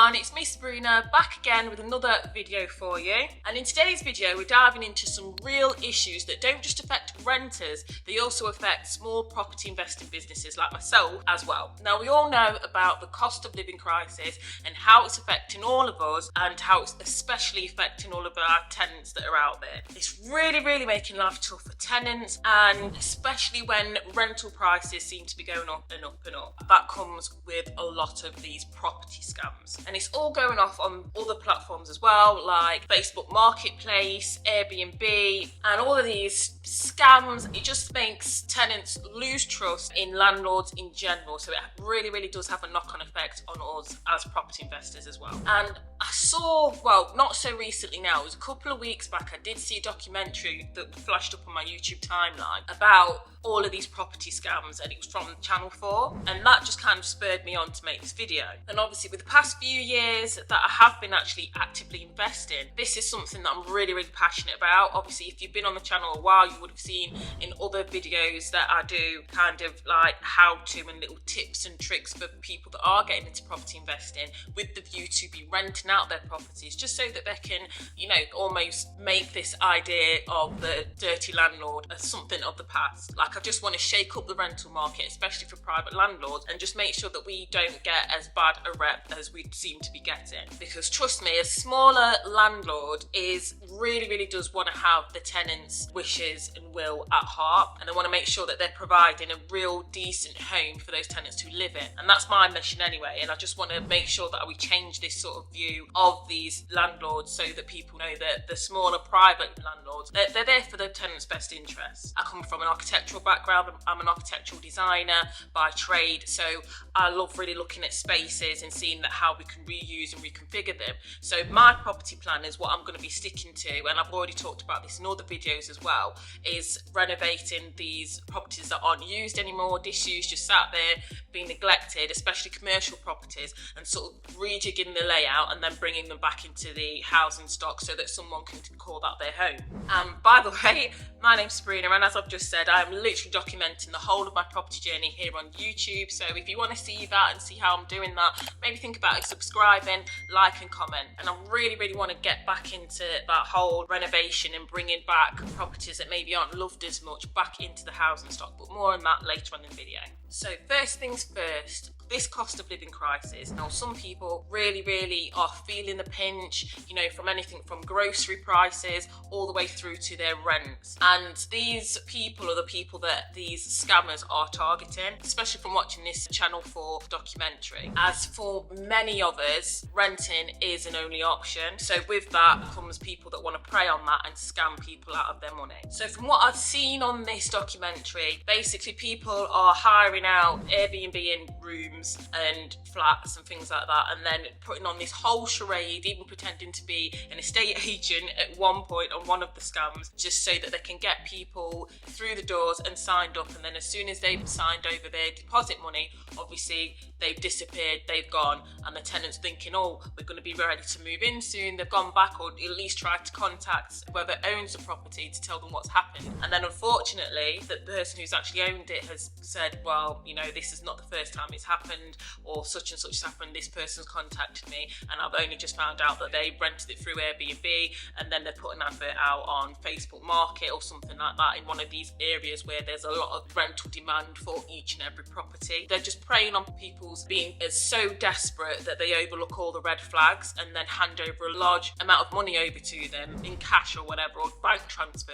everyone, it's me Sabrina back again with another video for you. And in today's video we're diving into some real issues that don't just affect renters, they also affect small property investing businesses like myself as well. Now we all know about the cost of living crisis and how it's affecting all of us and how it's especially affecting all of our tenants that are out there. It's really making life tough for tenants, and especially when rental prices seem to be going up and up and up. That comes with a lot of these property scams, and it's all going off on other platforms as well, like Facebook Marketplace, Airbnb, and all of these scams. It just makes tenants lose trust in landlords in general, so it really does have a knock-on effect on us as property investors as well. And I saw, well, not so recently now, it was a couple of weeks back, I did see a documentary that flashed up on my YouTube timeline about all of these property scams, and it was from Channel 4, and that just kind of spurred me on to make this video. And obviously with the past few years that I have been actually actively investing, this is something that I'm really passionate about. Obviously if you've been on the channel a while, you would have seen in other videos that I do kind of like how to and little tips and tricks for people that are getting into property investing with the view to be renting out their properties, just so that they can, you know, almost make this idea of the dirty landlord as something of the past. Like, I just want to shake up the rental market, especially for private landlords, and just make sure that we don't get as bad a rep as we seem to be getting. Because trust me, a smaller landlord really does want to have the tenants' wishes and will at heart, and they want to make sure that they're providing a real decent home for those tenants to live in. And that's my mission anyway, and I just want to make sure that we change this sort of view of these landlords so that people know that the smaller private landlords, they're there for the tenants' best interests. I come from an architectural background. I'm an architectural designer by trade, so I love really looking at spaces and seeing that how we can reuse and reconfigure them. So my property plan is what I'm going to be sticking to, and I've already talked about this in other videos as well, is renovating these properties that aren't used anymore, disused, just sat there being neglected, especially commercial properties, and sort of rejigging the layout and then bringing them back into the housing stock so that someone can call that their home. By the way, my name's Sabrina, and as I've just said, I'm literally documenting the whole of my property journey here on YouTube. So if you want to see that and see how I'm doing that, maybe think about subscribing, like and comment. And I really want to get back into that whole renovation and bringing back properties that maybe aren't loved as much back into the housing stock, but more on that later on in the video. So first things first, this cost of living crisis. Now some people really are feeling the pinch, you know, from anything from grocery prices all the way through to their rents. And these people are the people that these scammers are targeting, especially from watching this Channel 4 documentary. As for many of us, renting is an only option. So with that comes people that want to prey on that and scam people out of their money. So from what I've seen on this documentary, basically people are hiring out Airbnb in rooms and flats and things like that, and then putting on this whole charade, even pretending to be an estate agent at one point on one of the scams, just so that they can get people through the doors and signed up, and then as soon as they've signed over their deposit money, obviously they've disappeared, they've gone, and the tenant's thinking, oh, we're going to be ready to move in soon. They've gone back, or at least tried to contact whoever owns the property to tell them what's happened, and then unfortunately the person who's actually owned it has said, well, you know, this is not the first time it's happened, or such and such has happened, this person's contacted me and I've only just found out that they rented it through Airbnb, and then they put an advert out on Facebook Market or something like that in one of these areas where there's a lot of rental demand for each and every property. They're just preying on people's being so desperate that they overlook all the red flags and then hand over a large amount of money over to them in cash or whatever, or bank transfer,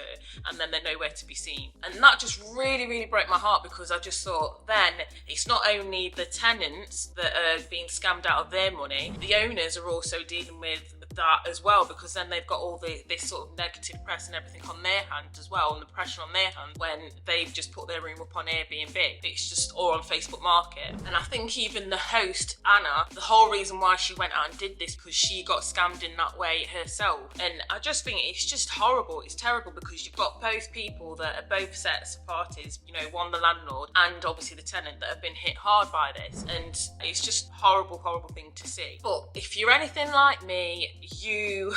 and then they're nowhere to be seen. And that just really broke my heart, because I just thought then it's not only the tenants that are being scammed out of their money, the owners are also dealing with that as well, because then they've got all this sort of negative press and everything on their hand as well, and the pressure on their hand when they've just put their room up on Airbnb. It's just all on Facebook Market. And I think even the host, Anna, the whole reason why she went out and did this, because she got scammed in that way herself. And I just think it's just horrible. It's terrible, because you've got both people that are both sets of parties, you know, one the landlord and obviously the tenant, that have been hit hard by this. And it's just horrible thing to see. But if you're anything like me, you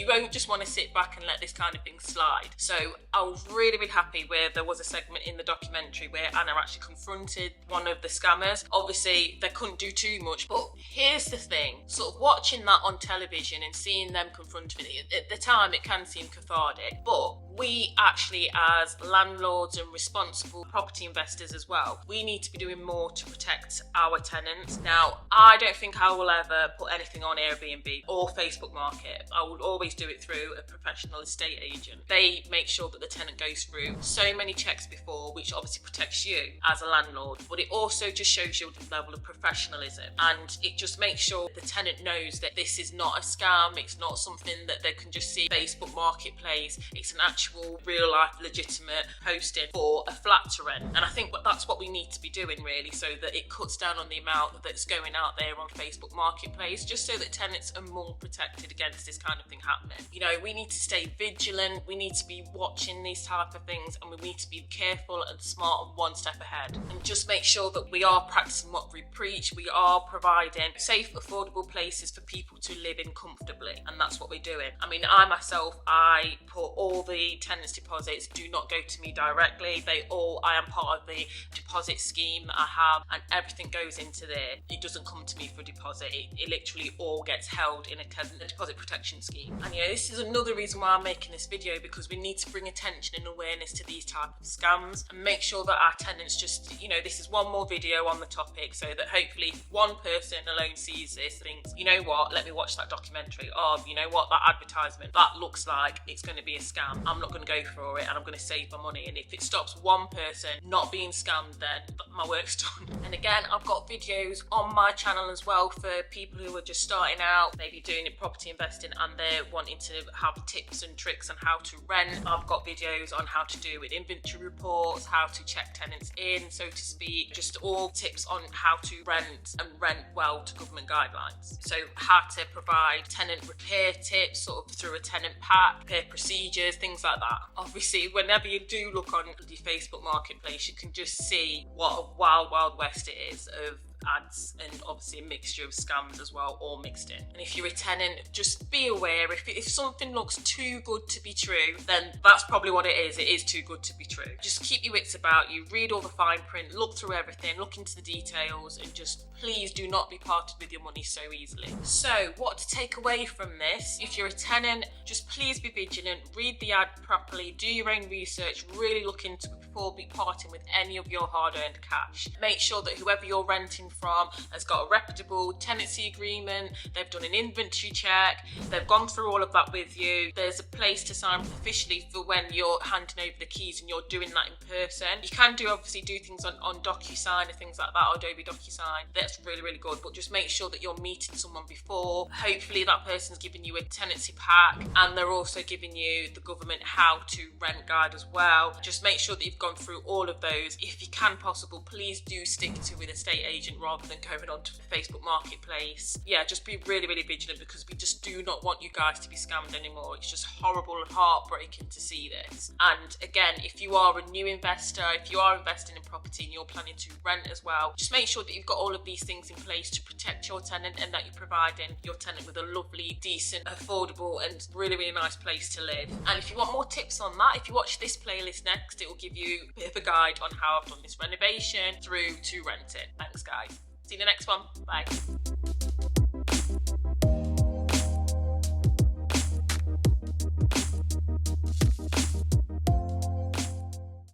won't just want to sit back and let this kind of thing slide. So I was really, really happy where there was a segment in the documentary where Anna actually confronted one of the scammers. Obviously, they couldn't do too much, but here's the thing, sort of watching that on television and seeing them confronting it, at the time it can seem cathartic, but we actually, as landlords and responsible property investors as well, we need to be doing more to protect our tenants. Now, I don't think I will ever put anything on Airbnb or Facebook Market. I will always do it through a professional estate agent. They make sure that the tenant goes through so many checks before, which obviously protects you as a landlord, but it also just shows you the level of professionalism, and it just makes sure the tenant knows that this is not a scam, it's not something that they can just see Facebook Marketplace, it's an actual real life legitimate posting for a flat to rent. And I think that's what we need to be doing really, so that it cuts down on the amount that's going out there on Facebook Marketplace, just so that tenants are more protected against this kind of thing happening. You know, we need to stay vigilant, we need to be watching these type of things, and we need to be careful and smart and one step ahead, and just make sure that we are practicing what we preach. We are providing safe, affordable places for people to live in comfortably, and that's what we're doing. I mean, I myself, I put all the tenants' deposits do not go to me directly. I am part of the deposit scheme that I have, and everything goes into there. It doesn't come to me for deposit. It literally all gets held in a deposit protection scheme. And this is another reason why I'm making this video, because we need to bring attention and awareness to these type of scams and make sure that our tenants just, this is one more video on the topic, so that hopefully if one person alone sees this, thinks, you know what, let me watch that documentary, or you know what, that advertisement, that looks like it's going to be a scam. I'm not going to go for it, and I'm going to save my money. And if it stops one person not being scammed, then my work's done. And again, I've got videos on my channel as well for people who are just starting out, maybe doing property investing, and they're wanting to have tips and tricks on how to rent. I've got videos on how to do with inventory reports, how to check tenants in, so to speak, just all tips on how to rent and rent well to government guidelines. So how to provide tenant repair tips sort of through a tenant pack, repair procedures, things like that. Obviously, whenever you do look on the Facebook Marketplace, you can just see what a wild, wild west it is of ads, and obviously a mixture of scams as well, all mixed in. And if you're a tenant, just be aware, if something looks too good to be true, then that's probably what it is. It is too good to be true. Just keep your wits about you, read all the fine print, look through everything, look into the details, and just please do not be parted with your money so easily. So what to take away from this? If you're a tenant, just please be vigilant, read the ad properly, do your own research, really look into it before be parting with any of your hard-earned cash. Make sure that whoever you're renting from has got a reputable tenancy agreement, they've done an inventory check, they've gone through all of that with you. There's a place to sign officially for when you're handing over the keys and you're doing that in person. You can obviously do things on DocuSign and things like that, or Adobe DocuSign. That's really, really good, but just make sure that you're meeting someone before. Hopefully that person's giving you a tenancy pack, and they're also giving you the government how to rent guide as well. Just make sure that you've gone through all of those. If you can possible, please do stick to an estate agent rather than going on to Facebook Marketplace. Yeah, just be really, really vigilant, because we just do not want you guys to be scammed anymore. It's just horrible and heartbreaking to see this. And again, if you are a new investor, if you are investing in property and you're planning to rent as well, just make sure that you've got all of these things in place to protect your tenant, and that you're providing your tenant with a lovely, decent, affordable and really, really nice place to live. And if you want more tips on that, if you watch this playlist next, it will give you a bit of a guide on how I've done this renovation through to renting. Thanks guys. See you in the next one. Bye.